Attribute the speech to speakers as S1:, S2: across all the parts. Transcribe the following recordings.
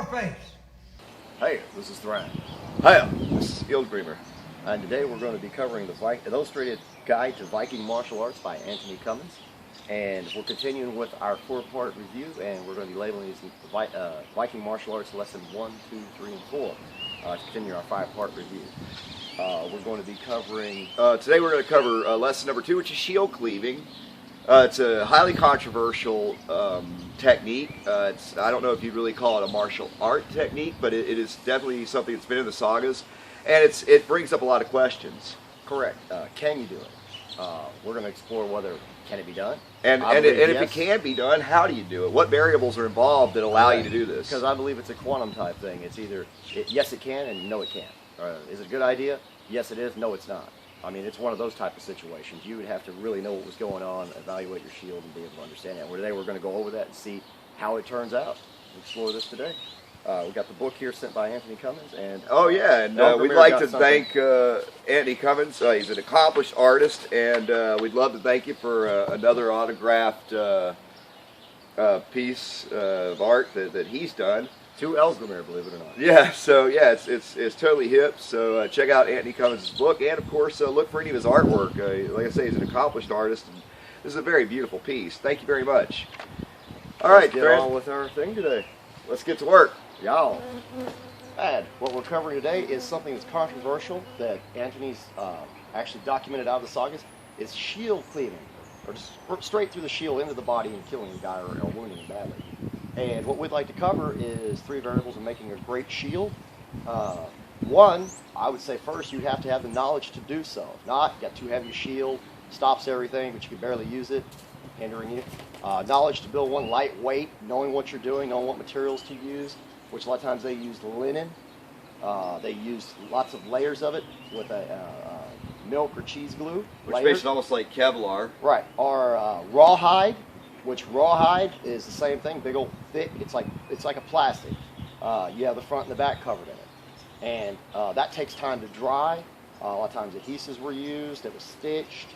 S1: Scarface.
S2: Hey, this is Thran. Hiya, this is Ildgrimer. And today we're going to be covering the Illustrated Guide to Viking Martial Arts by Anthony Cummins. And we're continuing with our four-part review, and we're going to be labeling these Viking Martial Arts Lesson 1, 2, 3, and 4 to continue our five-part review. We're going to be covering... today we're going to cover lesson number 2, which is shield cleaving. It's a highly controversial technique. I don't know if you'd really call it a martial art technique, but it is definitely something that's been in the sagas, and it brings up a lot of questions. Correct. Can you do it? We're going to explore whether can it be done, and if it can be done, how do you do it? What variables are involved that allow you to do this? Because I believe it's a quantum type thing. It's either yes it can and no it can't. Is it a good idea? Yes it is. No it's not. I mean, it's one of those type of situations. You would have to really know what was going on, evaluate your shield, and be able to understand that. Today we're going to go over that and see how it turns out. We'll explore this today. We got the book here sent by Anthony Cummins, and we'd like to thank Anthony Cummins. He's an accomplished artist, and we'd love to thank you for another autographed piece of art that he's done. To Ellesmere, believe it or not. Yeah, so yeah, it's totally hip. So check out Anthony Cummins' book, and of course look for any of his artwork. Like I say, he's an accomplished artist, and this is a very beautiful piece. Thank you very much. All right, get on with our thing today. Let's get to work, y'all. And what we're covering today is something that's controversial that Anthony's actually documented out of the sagas. It's shield cleaving, or just straight through the shield into the body and killing the guy or wounding him badly. And what we'd like to cover is 3 variables of making a great shield. One, I would say first, you have to have the knowledge to do so. If not, you got too heavy a shield, stops everything, but you can barely use it, hindering you. Knowledge to build one lightweight, knowing what you're doing, knowing what materials to use, which a lot of times they use linen. They use lots of layers of it with a milk or cheese glue. Which makes it almost like Kevlar. Right. Or rawhide. Which rawhide is the same thing, big old thick. It's like a plastic. You have the front and the back covered in it, and that takes time to dry. A lot of times adhesives were used. It was stitched.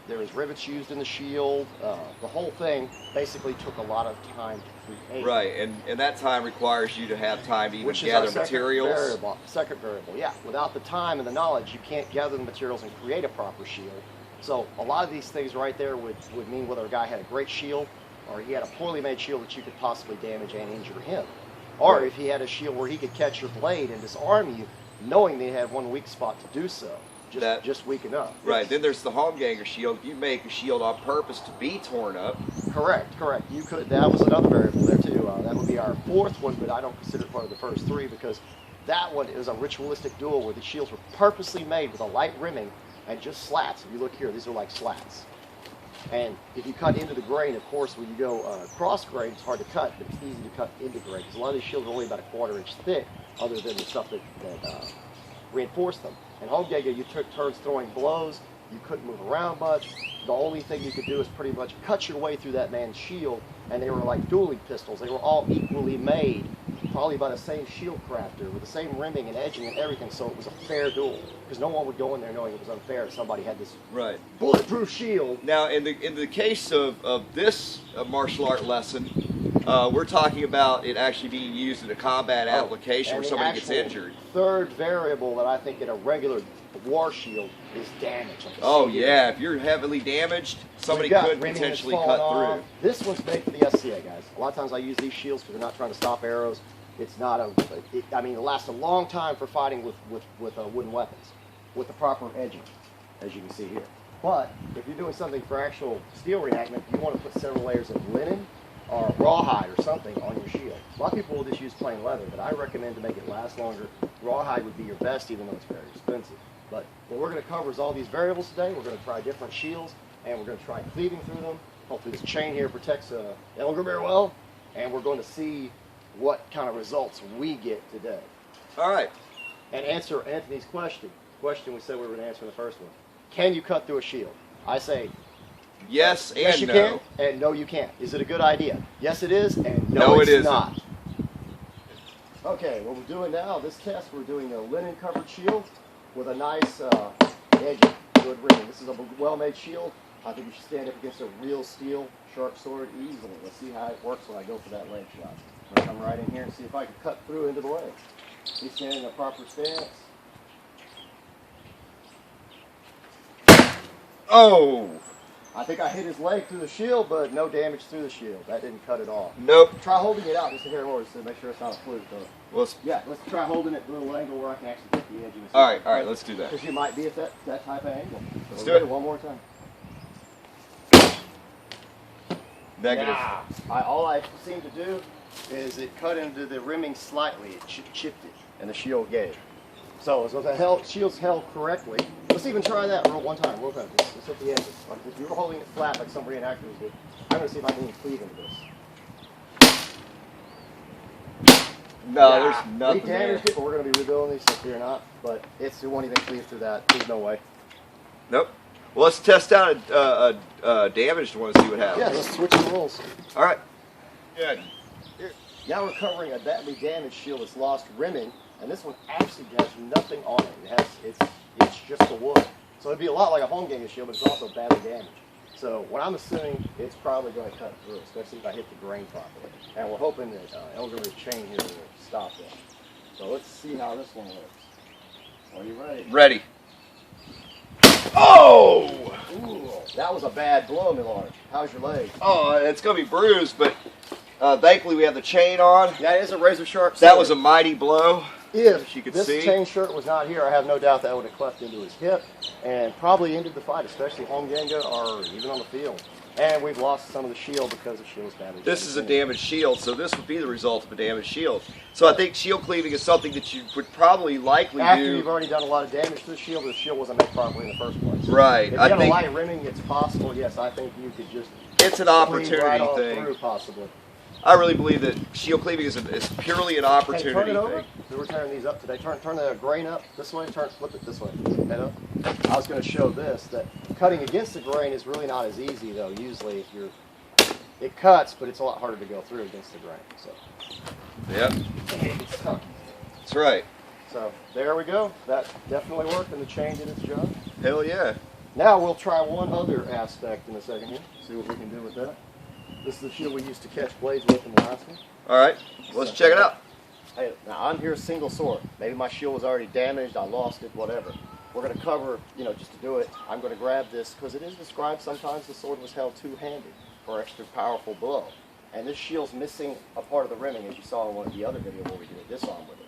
S2: There was rivets used in the shield. The whole thing basically took a lot of time to create. Right, and that time requires you to have time to even gather materials. Second variable, yeah. Without the time and the knowledge, you can't gather the materials and create a proper shield. So a lot of these things right there would mean whether a guy had a great shield or he had a poorly made shield that you could possibly damage and injure him. Or if he had a shield where he could catch your blade and disarm you, knowing they had one weak spot to do so. Just weak enough. Right, then there's the Holmganger shield. You make a shield on purpose to be torn up. Correct. You could. That was another variable there too. That would be our 4th one, but I don't consider it part of the first 3 because that one is a ritualistic duel where the shields were purposely made with a light rimming and just slats. If you look here, these are like slats. And if you cut into the grain, of course, when you go cross grain, it's hard to cut, but it's easy to cut into grain because a lot of these shields are only about a 1/4 inch thick, other than the stuff that reinforce them. And Holmganger, you took turns throwing blows. You couldn't move around much. The only thing you could do is pretty much cut your way through that man's shield, and they were like dueling pistols. They were all equally made, probably by the same shield crafter, with the same rimming and edging and everything, so it was a fair duel. Because no one would go in there knowing it was unfair if somebody had this bulletproof shield. Now, in the case of this martial art lesson, we're talking about it actually being used in a combat application where somebody gets injured. 3rd variable that I think in a regular war shield is damage. Like yeah, if you're heavily damaged, somebody could potentially cut through. This one's made for the SCA, guys. A lot of times I use these shields because they're not trying to stop arrows. It's not I mean, it lasts a long time for fighting with wooden weapons, with the proper edging, as you can see here. But if you're doing something for actual steel reenactment, you want to put several layers of linen or rawhide or something on your shield. A lot of people will just use plain leather, but I recommend to make it last longer, rawhide would be your best, even though it's very expensive. But what we're going to cover is all these variables today. We're going to try different shields, and we're going to try cleaving through them. Hopefully this chain here protects Ellesmere well, and we're going to see what kind of results we get today. All right. And answer Anthony's question. Question we said we were going to answer in the first one. Can you cut through a shield? I say yes and yes, you can, and no, you can't. Is it a good idea? Yes, it is, and no, it's not. Okay, what we're doing now, this test, we're doing a linen-covered shield with a nice edge, good ring. This is a well-made shield. I think you should stand up against a real steel sharp sword easily. Let's see how it works when I go for that leg shot.
S1: I'm going to come right in here and see if I can cut through into the leg. He's standing in a proper stance.
S2: Oh!
S1: I think I hit his leg through the shield, but no damage through the shield. That didn't cut it off.
S2: Nope.
S1: Try holding it out just to hear more to make sure it's not a fluke, though.
S2: Well,
S1: Yeah, let's try holding it at a little angle where I can actually get the edge of it.
S2: all right, let's do that.
S1: Because you might be at that type of angle.
S2: Let's
S1: So
S2: do
S1: we'll
S2: it.
S1: one more time.
S2: Negative.
S1: Nah. All I seem to do is it cut into the rimming slightly. It chipped it, and the shield gave. So the shield's held correctly. Let's even try that one time. Real quick. Let's hit the edges. Like if you were holding it flat like some reenactors did, I'm going to see if I can even cleave into this.
S2: No, there's nothing
S1: We
S2: there.
S1: damaged it, but we're going to be rebuilding these, so fear not. But it won't even cleave through that. There's no way.
S2: Nope. Well, let's test out a damaged one and see what happens.
S1: Yeah, let's switch the roles.
S2: All right. Yeah.
S1: Now we're covering a badly damaged shield that's lost rimming, and this one actually has nothing on it. It's just the wood. So it'd be a lot like a home game shield, but it's also badly damaged. So what I'm assuming it's probably going to cut through, especially if I hit the grain properly. And we're hoping that Elderly's chain here will stop that. So let's see how this one works. Are you ready?
S2: Ready. Oh!
S1: Ooh, that was a bad blow, Millard. How's your leg?
S2: Oh, it's going to be bruised, but thankfully we have the chain on.
S1: Yeah, it is a razor sharp.
S2: That was a mighty blow.
S1: If
S2: you could
S1: this
S2: see.
S1: chain shirt was not here, I have no doubt that would have cleft into his hip and probably ended the fight, especially home Genga or even on the field. And we've lost some of the shield because the shield's damaged.
S2: This is a damaged shield, so this would be the result of a damaged shield. So I think shield cleaving is something that you would probably likely
S1: After
S2: do.
S1: you've already done a lot of damage to the shield wasn't made properly in the first place.
S2: Right.
S1: If you
S2: I
S1: have
S2: think
S1: a light rimming, it's possible. Yes, I think you could just
S2: it's an
S1: cleave
S2: opportunity
S1: right on
S2: thing.
S1: through, possibly.
S2: I really believe that shield cleaving is purely an
S1: Hey,
S2: opportunity
S1: turn it over.
S2: thing.
S1: We were turning these up today. Turn the grain up this way. Flip it this way. Head up. I was going to show this, that cutting against the grain is really not as easy, though. Usually, it cuts, but it's a lot harder to go through against the grain. So.
S2: Yep. That's right.
S1: So there we go. That definitely worked, and the chain did its job.
S2: Hell yeah.
S1: Now we'll try one other aspect in a second here. See what we can do with that. This is the shield we used to catch blades with in the last one.
S2: All right. Let's check it out.
S1: Hey, now I'm here single sword. Maybe my shield was already damaged, I lost it, whatever. We're going to cover, just to do it, I'm going to grab this, because it is described sometimes the sword was held two-handed for extra powerful blow. And this shield's missing a part of the rimming, as you saw in one of the other videos where we did a disarm with it.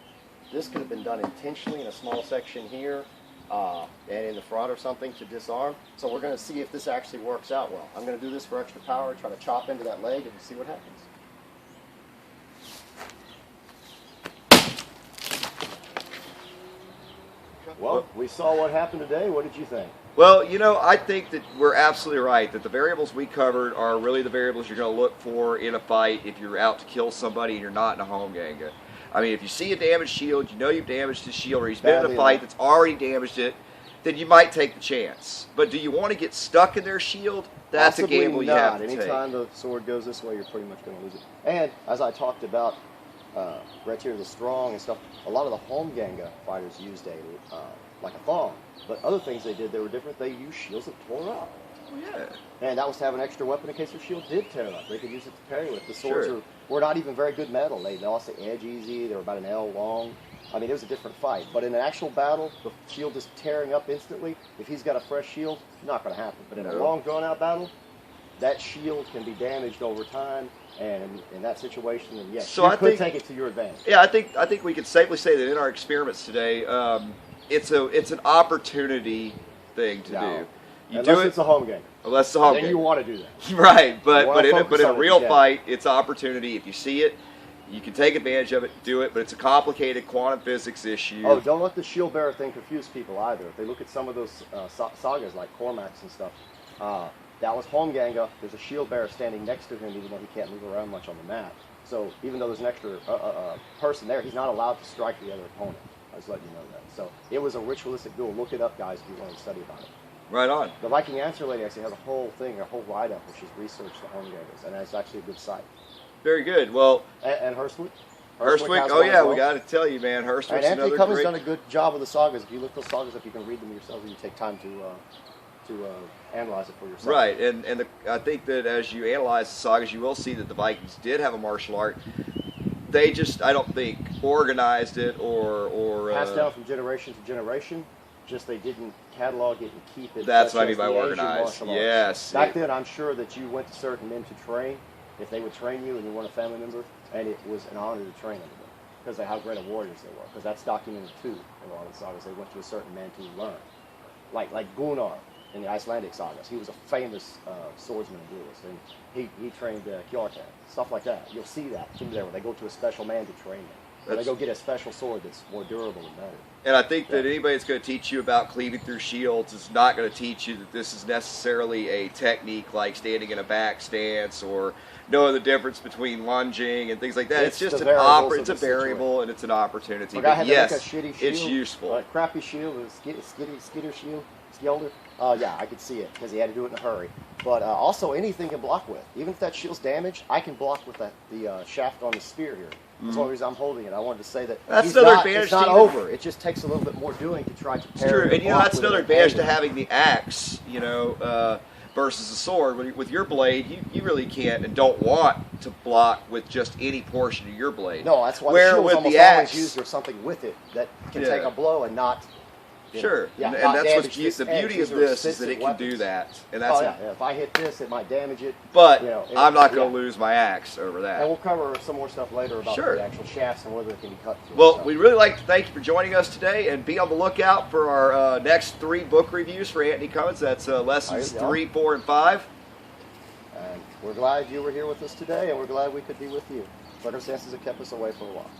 S1: This could have been done intentionally in a small section here, and in the front or something to disarm. So we're going to see if this actually works out well. I'm going to do this for extra power, try to chop into that leg and see what happens. Well, we saw what happened today. What did you think?
S2: Well, I think that we're absolutely right, that the variables we covered are really the variables you're going to look for in a fight if you're out to kill somebody and you're not in a home Genga. I mean, if you see a damaged shield, you know you've damaged his shield, or he's been in a fight that's already damaged it, then you might take the chance. But do you want to get stuck in their shield? That's
S1: Possibly
S2: a gamble you
S1: not.
S2: have to
S1: Anytime
S2: take.
S1: the sword goes this way, you're pretty much going to lose it. And as I talked about, Grettir the Strong and stuff, a lot of the home Genga fighters used like a thong. But other things they did that were different, they used shields that tore up.
S2: Oh, yeah.
S1: And that was to have an extra weapon in case their shield did tear up. They could use it to parry with. The swords
S2: Sure.
S1: were not even very good metal. They lost the edge easy. They were about an L long. I mean, it was a different fight. But in an actual battle, the shield is tearing up instantly. If he's got a fresh shield, not going to happen. But in a long, drawn-out battle, that shield can be damaged over time. And in that situation, then yes,
S2: So
S1: you could take it to your advantage.
S2: Yeah, I think we can safely say that in our experiments today, it's an opportunity thing to do. You
S1: Unless
S2: do it
S1: it's a home game.
S2: unless it's a home
S1: Then
S2: game.
S1: you want to do that.
S2: Right, but in
S1: focus
S2: a
S1: on it,
S2: real
S1: yeah.
S2: fight, it's opportunity. If you see it, you can take advantage of it, do it. But it's a complicated quantum physics issue.
S1: Oh, don't let the shield bearer thing confuse people either. If they look at some of those sagas like Cormax and stuff, that was home Genga. There's a shield bearer standing next to him, even though he can't move around much on the map. So even though there's an extra person there, he's not allowed to strike the other opponent. I was letting you know that. So it was a ritualistic duel. Look it up, guys, if you want to study about it.
S2: Right on.
S1: The Viking Answer Lady actually has a whole thing, a whole write-up, where she's researched the home Gengas, and it's actually a good site.
S2: Very good. Well,
S1: And Hurstwick.
S2: Hurstwick.
S1: has
S2: Oh
S1: one
S2: yeah,
S1: as well.
S2: we got to tell you, man.
S1: And
S2: Hurstwick's
S1: Anthony
S2: another
S1: Cummins
S2: great.
S1: done a good job with the sagas. If you look those sagas up, you can read them yourself, and you take time to analyze it for yourself.
S2: Right, and I think that as you analyze the sagas, you will see that the Vikings did have a martial art they just, I don't think, organized it or
S1: Passed down from generation to generation. Just they didn't catalog it and keep it.
S2: That's
S1: such
S2: what I mean
S1: as
S2: by
S1: the Asian
S2: organized.
S1: martial arts.
S2: Yes.
S1: Back then, I'm sure that you went to certain men to train, if they would train you and you weren't a family member, and it was an honor to train under them because of how great of warriors they were. Because that's documented too in a lot of the sagas. They went to a certain man to learn, like Gunnar in the Icelandic sagas. He was a famous swordsman and duelist, and he trained Kjartan, stuff like that. You'll see that through there where they go to a special man to train them. Or they go get a special sword that's more durable and better.
S2: And I think that anybody that's going to teach you about cleaving through shields is not going to teach you that this is necessarily a technique like standing in a back stance or knowing the difference between lunging and things like that. It's just an it's a variable and it's an opportunity.
S1: Like I had to
S2: yes,
S1: make a shitty shield,
S2: it's useful.
S1: A crappy shield, a skitter shield, skilder. Yeah, I could see it because he had to do it in a hurry. But also anything can block with. Even if that shield's damaged, I can block with the shaft on the spear here. That's the only reason I'm holding it. I wanted to say that
S2: that's another advantage.
S1: It's not over. It just takes a little bit more doing to try to
S2: parry. True, and that's another advantage to having the axe. Versus a sword. With your blade, you really can't and don't want to block with just any portion of your blade.
S1: No, that's why
S2: the
S1: shield's almost always used or something with it that can take a blow and not.
S2: Sure, and that's what's the beauty of this is that it can do that, and that's.
S1: If I hit this, it might damage it.
S2: But I'm not going to lose my axe over that.
S1: And we'll cover some more stuff later about the actual shafts and whether it can be cut through.
S2: Well, we'd really like to thank you for joining us today, and be on the lookout for our next 3 book reviews for Anthony Cummins. That's lessons 3, 4, and 5.
S1: And we're glad you were here with us today, and we're glad we could be with you. Circumstances have kept us away for a while.